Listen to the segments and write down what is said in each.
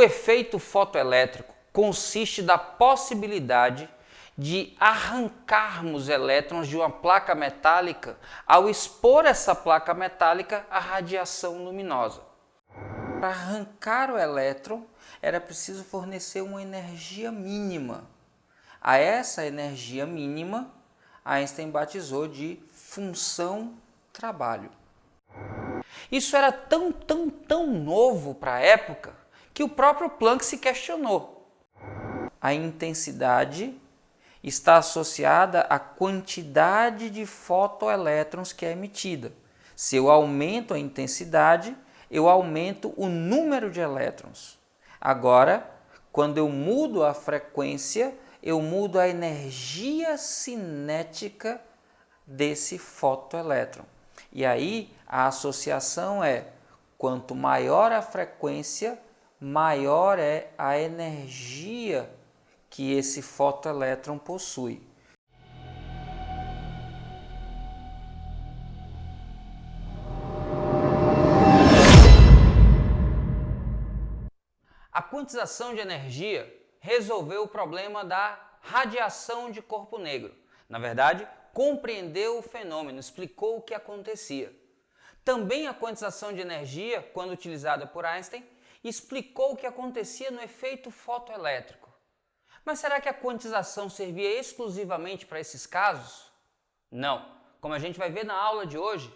efeito fotoelétrico consiste da possibilidade de arrancarmos elétrons de uma placa metálica ao expor essa placa metálica à radiação luminosa. Para arrancar o elétron, era preciso fornecer uma energia mínima. A essa energia mínima, Einstein batizou de função trabalho. Isso era tão novo para a época que o próprio Planck se questionou. A intensidade está associada à quantidade de fotoelétrons que é emitida. Se eu aumento a intensidade, eu aumento o número de elétrons. Agora, quando eu mudo a frequência, eu mudo a energia cinética desse fotoelétron. E aí a associação é: quanto maior a frequência, maior é a energia que esse fotoelétron possui. A quantização de energia resolveu o problema da radiação de corpo negro. Na verdade, compreendeu o fenômeno, explicou o que acontecia. Também a quantização de energia, quando utilizada por Einstein, explicou o que acontecia no efeito fotoelétrico. Mas será que a quantização servia exclusivamente para esses casos? Não. Como a gente vai ver na aula de hoje,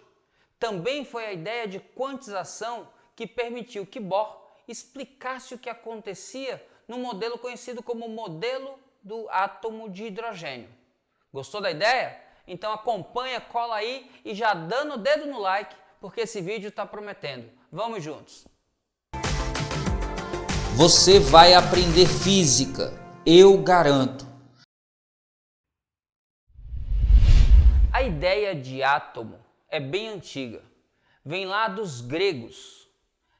também foi a ideia de quantização que permitiu que Bohr explicasse o que acontecia no modelo conhecido como modelo do átomo de hidrogênio. Gostou da ideia? Então acompanha, cola aí e já dando o dedo no like, porque esse vídeo está prometendo. Vamos juntos! Você vai aprender física, eu garanto. A ideia de átomo é bem antiga. Vem lá dos gregos.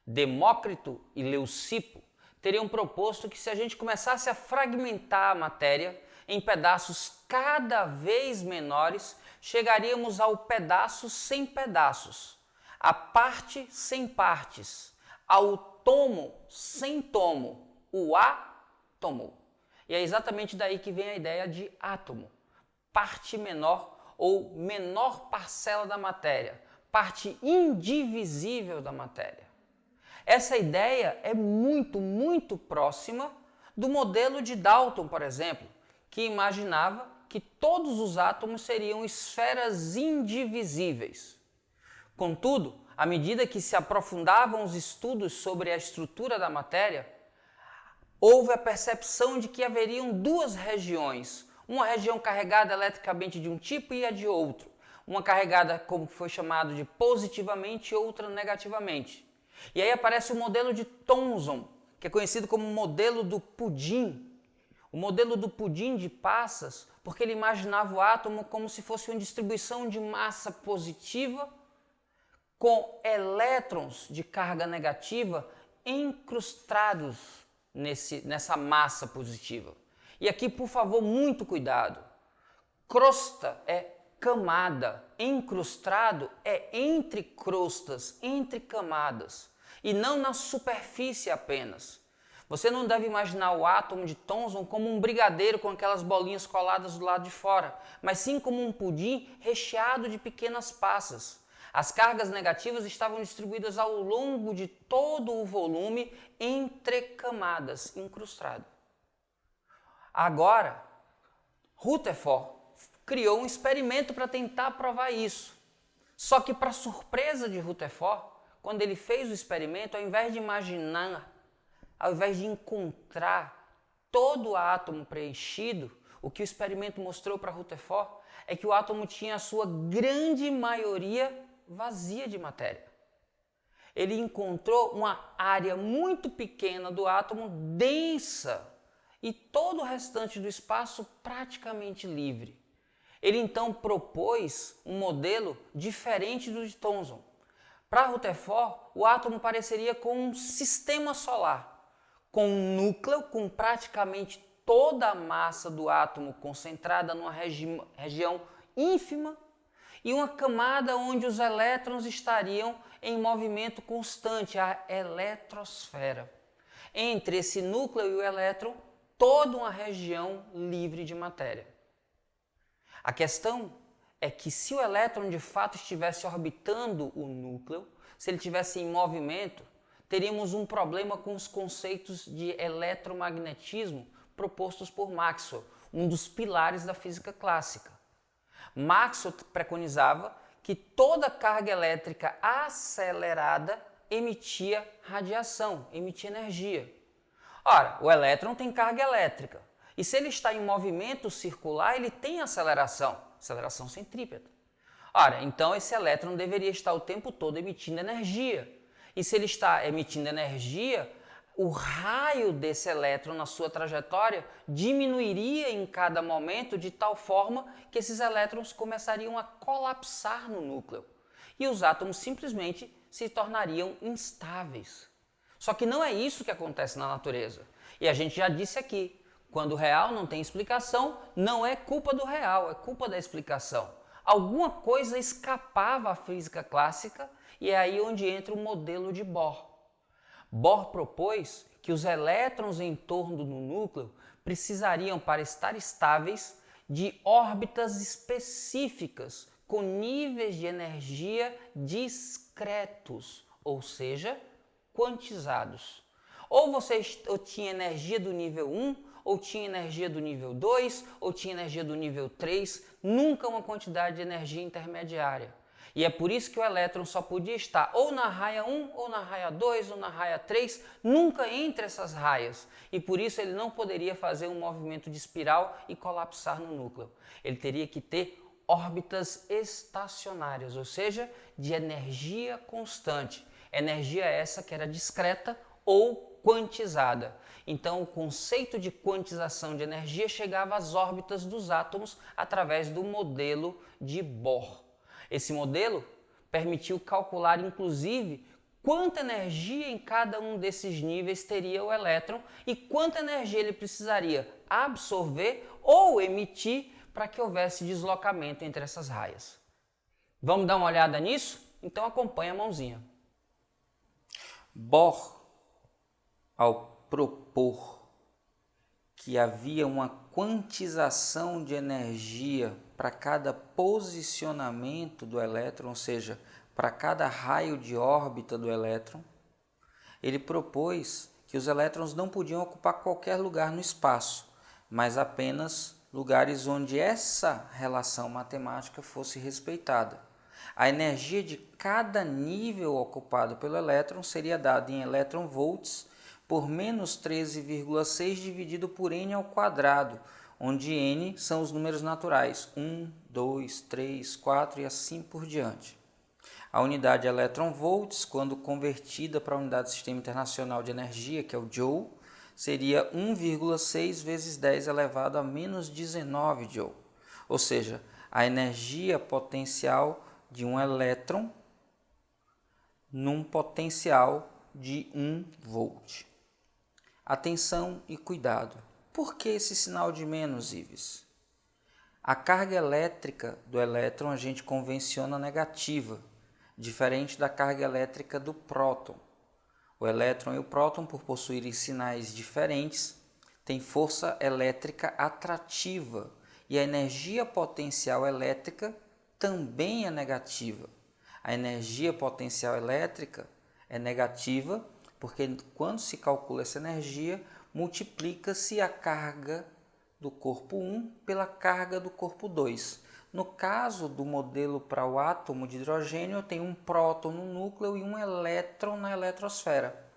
Demócrito e Leucipo teriam proposto que, se a gente começasse a fragmentar a matéria em pedaços cada vez menores, chegaríamos ao pedaço sem pedaços, à parte sem partes, ao tomo sem tomo, o átomo. E é exatamente daí que vem a ideia de átomo, parte menor ou menor parcela da matéria, parte indivisível da matéria. Essa ideia é muito próxima do modelo de Dalton, por exemplo, que imaginava que todos os átomos seriam esferas indivisíveis. Contudo, à medida que se aprofundavam os estudos sobre a estrutura da matéria, houve a percepção de que haveriam duas regiões, uma região carregada eletricamente de um tipo e a de outro, uma carregada, como foi chamado, de positivamente e outra negativamente. E aí aparece o modelo de Thomson, que é conhecido como o modelo do pudim. O modelo do pudim de passas, porque ele imaginava o átomo como se fosse uma distribuição de massa positiva com elétrons de carga negativa incrustados nessa massa positiva. E aqui, por favor, muito cuidado. Crosta é camada, encrustado é entre crostas, entre camadas, e não na superfície apenas. Você não deve imaginar o átomo de Thomson como um brigadeiro com aquelas bolinhas coladas do lado de fora, mas sim como um pudim recheado de pequenas passas. As cargas negativas estavam distribuídas ao longo de todo o volume entre camadas, incrustado. Agora, Rutherford criou um experimento para tentar provar isso. Só que, para surpresa de Rutherford, quando ele fez o experimento, ao invés de imaginar, ao invés de encontrar todo o átomo preenchido, o que o experimento mostrou para Rutherford é que o átomo tinha a sua grande maioria vazia de matéria. Ele encontrou uma área muito pequena do átomo densa e todo o restante do espaço praticamente livre. Ele então propôs um modelo diferente do de Thomson. Para Rutherford, o átomo pareceria com um sistema solar, com um núcleo com praticamente toda a massa do átomo concentrada numa região ínfima e uma camada onde os elétrons estariam em movimento constante, a eletrosfera. entre esse núcleo e o elétron toda uma região livre de matéria. A questão é que se o elétron de fato estivesse orbitando o núcleo, se ele estivesse em movimento, teríamos um problema com os conceitos de eletromagnetismo propostos por Maxwell, um dos pilares da física clássica. Maxwell preconizava que toda carga elétrica acelerada emitia radiação, emitia energia. Ora, o elétron tem carga elétrica, e se ele está em movimento circular, ele tem aceleração centrípeta. Ora, então esse elétron deveria estar o tempo todo emitindo energia. E se ele está emitindo energia, o raio desse elétron na sua trajetória diminuiria em cada momento de tal forma que esses elétrons começariam a colapsar no núcleo. E os átomos simplesmente se tornariam instáveis. Só que não é isso que acontece na natureza. E a gente já disse aqui, quando o real não tem explicação, não é culpa do real, é culpa da explicação. Alguma coisa escapava à física clássica e é aí onde entra o modelo de Bohr. Bohr propôs que os elétrons em torno do núcleo precisariam, para estar estáveis, de órbitas específicas com níveis de energia discretos, ou seja, quantizados. Ou você tinha energia do nível 1, ou tinha energia do nível 2, ou tinha energia do nível 3, nunca uma quantidade de energia intermediária. E é por isso que o elétron só podia estar ou na raia 1, ou na raia 2, ou na raia 3, nunca entre essas raias. E por isso ele não poderia fazer um movimento de espiral e colapsar no núcleo. Ele teria que ter órbitas estacionárias, ou seja, de energia constante. Energia essa que era discreta ou quantizada. Então, o conceito de quantização de energia chegava às órbitas dos átomos através do modelo de Bohr. Esse modelo permitiu calcular, inclusive, quanta energia em cada um desses níveis teria o elétron e quanta energia ele precisaria absorver ou emitir para que houvesse deslocamento entre essas raias. Vamos dar uma olhada nisso? Então acompanhe a mãozinha. Bohr, ao propor que havia uma quantização de energia para cada posicionamento do elétron, ou seja, para cada raio de órbita do elétron, ele propôs que os elétrons não podiam ocupar qualquer lugar no espaço, mas apenas lugares onde essa relação matemática fosse respeitada. A energia de cada nível ocupado pelo elétron seria dada em elétron-volts por menos 13,6 dividido por n ao quadrado, onde n são os números naturais, 1, 2, 3, 4 e assim por diante. A unidade elétron-volts, quando convertida para a unidade do Sistema Internacional de Energia, que é o Joule, seria 1,6 vezes 10 elevado a menos 19 Joule, ou seja, a energia potencial de um elétron num potencial de 1 volt. Atenção e cuidado. Por que esse sinal de menos, Ives? A carga elétrica do elétron a gente convenciona negativa, diferente da carga elétrica do próton. O elétron e o próton, por possuírem sinais diferentes, têm força elétrica atrativa e a energia potencial elétrica também é negativa. A energia potencial elétrica é negativa porque quando se calcula essa energia, multiplica-se a carga do corpo 1 pela carga do corpo 2. No caso do modelo para o átomo de hidrogênio, eu tenho um próton no núcleo e um elétron na eletrosfera.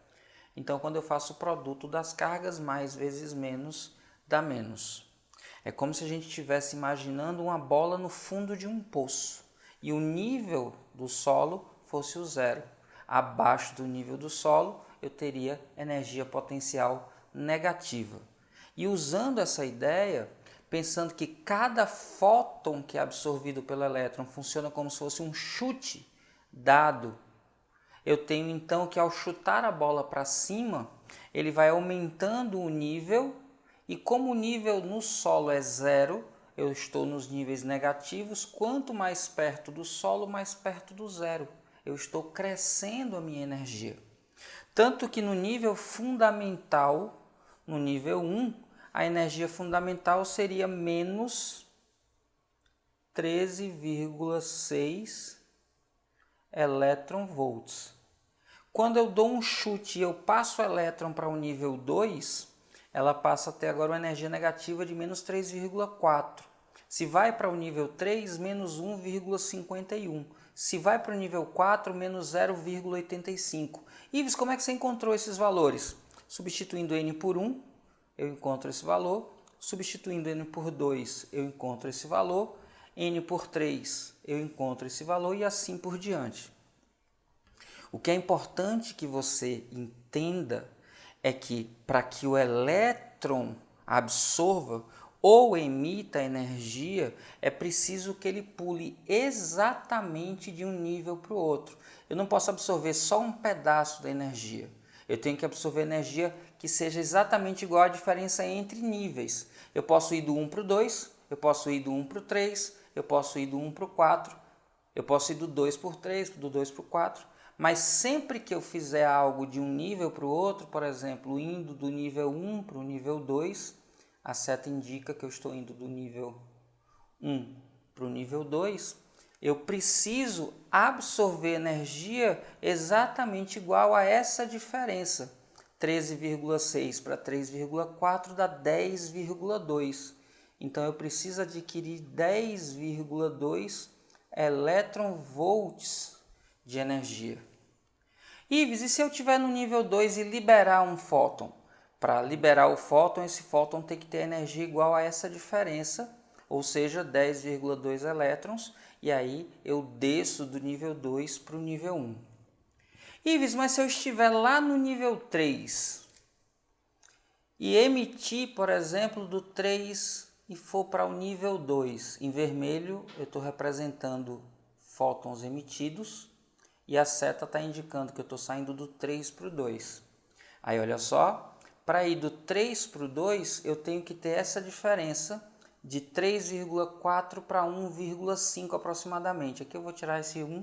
Então, quando eu faço o produto das cargas, mais vezes menos dá menos. É como se a gente estivesse imaginando uma bola no fundo de um poço e o nível do solo fosse o zero. Abaixo do nível do solo, eu teria energia potencial negativa. E usando essa ideia, pensando que cada fóton que é absorvido pelo elétron funciona como se fosse um chute dado, eu tenho então que ao chutar a bola para cima, ele vai aumentando o nível e como o nível no solo é zero, eu estou nos níveis negativos, quanto mais perto do solo, mais perto do zero. Eu estou crescendo a minha energia. Tanto que no nível fundamental, no nível 1, a energia fundamental seria menos 13,6 elétron-volts. Quando eu dou um chute e eu passo o elétron para o nível 2, ela passa a ter agora uma energia negativa de menos 3,4. Se vai para o nível 3, menos 1,51. Se vai para o nível 4, menos 0,85. Ives, como é que você encontrou esses valores? Substituindo N por 1, eu encontro esse valor. Substituindo N por 2, eu encontro esse valor. N por 3, eu encontro esse valor e assim por diante. O que é importante que você entenda é que para que o elétron absorva ou emita energia, é preciso que ele pule exatamente de um nível para o outro. Eu não posso absorver só um pedaço da energia. Eu tenho que absorver energia que seja exatamente igual à diferença entre níveis. Eu posso ir do 1 para o 2, eu posso ir do 1 para o 3, eu posso ir do 1 para o 4, eu posso ir do 2 para o 3, do 2 para o 4. Mas sempre que eu fizer algo de um nível para o outro, por exemplo, indo do nível 1 para o nível 2, a seta indica que eu estou indo do nível 1 para o nível 2, eu preciso absorver energia exatamente igual a essa diferença. 13,6 para 3,4 dá 10,2. Então eu preciso adquirir 10,2 elétron-volts de energia. Ives, e se eu estiver no nível 2 e liberar um fóton? Para liberar o fóton, esse fóton tem que ter energia igual a essa diferença, ou seja, 10,2 elétrons, e aí eu desço do nível 2 para o nível 1. Ives, mas se eu estiver lá no nível 3 e emitir, por exemplo, do 3 e for para o nível 2, em vermelho eu estou representando fótons emitidos, e a seta está indicando que eu estou saindo do 3 para o 2. Aí olha só, para ir do 3 para o 2, eu tenho que ter essa diferença de 3,4 para 1,5 aproximadamente. Aqui eu vou tirar esse 1,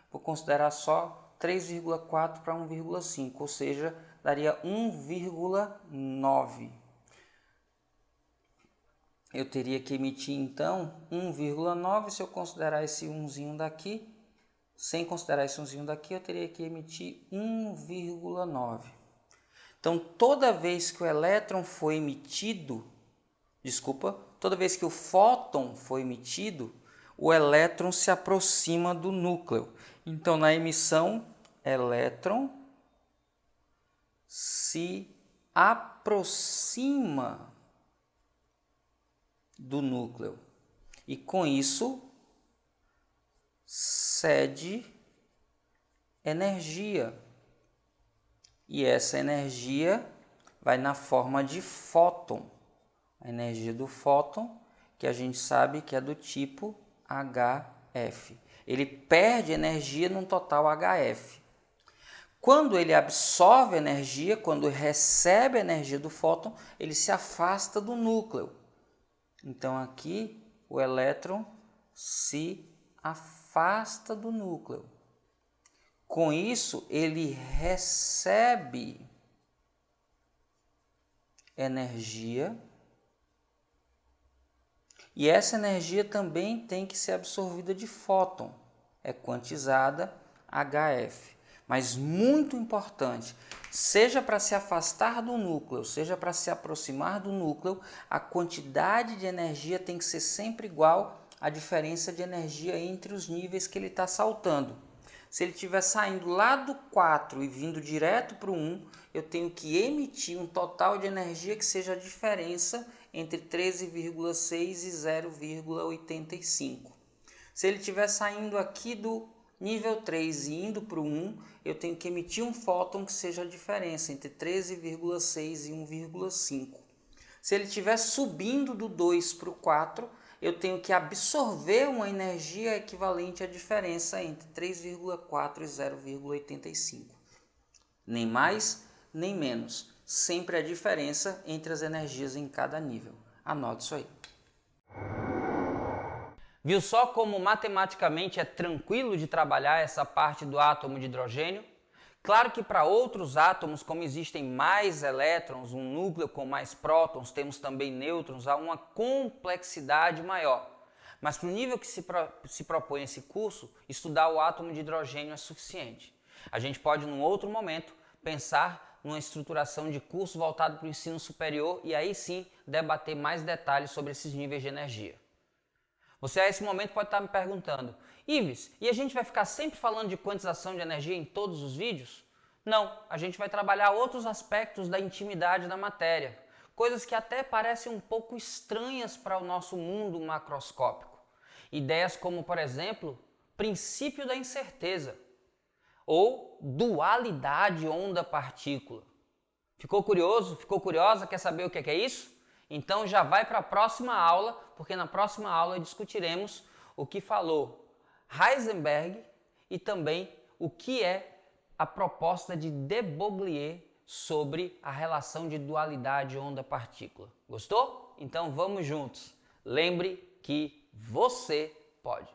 vou considerar só 3,4 para 1,5, ou seja, daria 1,9. Eu teria que emitir então 1,9, se eu considerar esse 1zinho daqui. Sem considerar esse 1zinho daqui, eu teria que emitir 1,9. Então, toda vez que o elétron for emitido, toda vez que o fóton for emitido, o elétron se aproxima do núcleo. Então, na emissão, elétron se aproxima do núcleo. E com isso, cede energia. E essa energia vai na forma de fóton. A energia do fóton, que a gente sabe que é do tipo HF. Ele perde energia num total HF. Quando ele absorve energia, quando recebe a energia do fóton, ele se afasta do núcleo. Então aqui o elétron se afasta do núcleo. Com isso, ele recebe energia e essa energia também tem que ser absorvida de fóton, é quantizada HF. Mas muito importante, seja para se afastar do núcleo, seja para se aproximar do núcleo, a quantidade de energia tem que ser sempre igual à diferença de energia entre os níveis que ele está saltando. Se ele estiver saindo lá do 4 e vindo direto para o 1, eu tenho que emitir um total de energia que seja a diferença entre 13,6 e 0,85. Se ele estiver saindo aqui do nível 3 e indo para o 1, eu tenho que emitir um fóton que seja a diferença entre 13,6 e 1,5. Se ele estiver subindo do 2 para o 4, eu tenho que absorver uma energia equivalente à diferença entre 3,4 e 0,85. Nem mais, nem menos. Sempre a diferença entre as energias em cada nível. Anote isso aí. Viu só como matematicamente é tranquilo de trabalhar essa parte do átomo de hidrogênio? Claro que para outros átomos, como existem mais elétrons, um núcleo com mais prótons, temos também nêutrons, há uma complexidade maior. Mas para o nível que se propõe esse curso, estudar o átomo de hidrogênio é suficiente. A gente pode, num outro momento, pensar numa estruturação de curso voltado para o ensino superior e aí sim debater mais detalhes sobre esses níveis de energia. Você a esse momento pode estar me perguntando, Ives, e a gente vai ficar sempre falando de quantização de energia em todos os vídeos? Não, a gente vai trabalhar outros aspectos da intimidade da matéria, coisas que até parecem um pouco estranhas para o nosso mundo macroscópico. Ideias como, por exemplo, princípio da incerteza ou dualidade onda-partícula. Ficou curioso? Ficou curiosa? Quer saber o que é isso? Então já vai para a próxima aula, porque na próxima aula discutiremos o que falou Heisenberg e também o que é a proposta de de Broglie sobre a relação de dualidade onda-partícula. Gostou? Então vamos juntos. Lembre que você pode.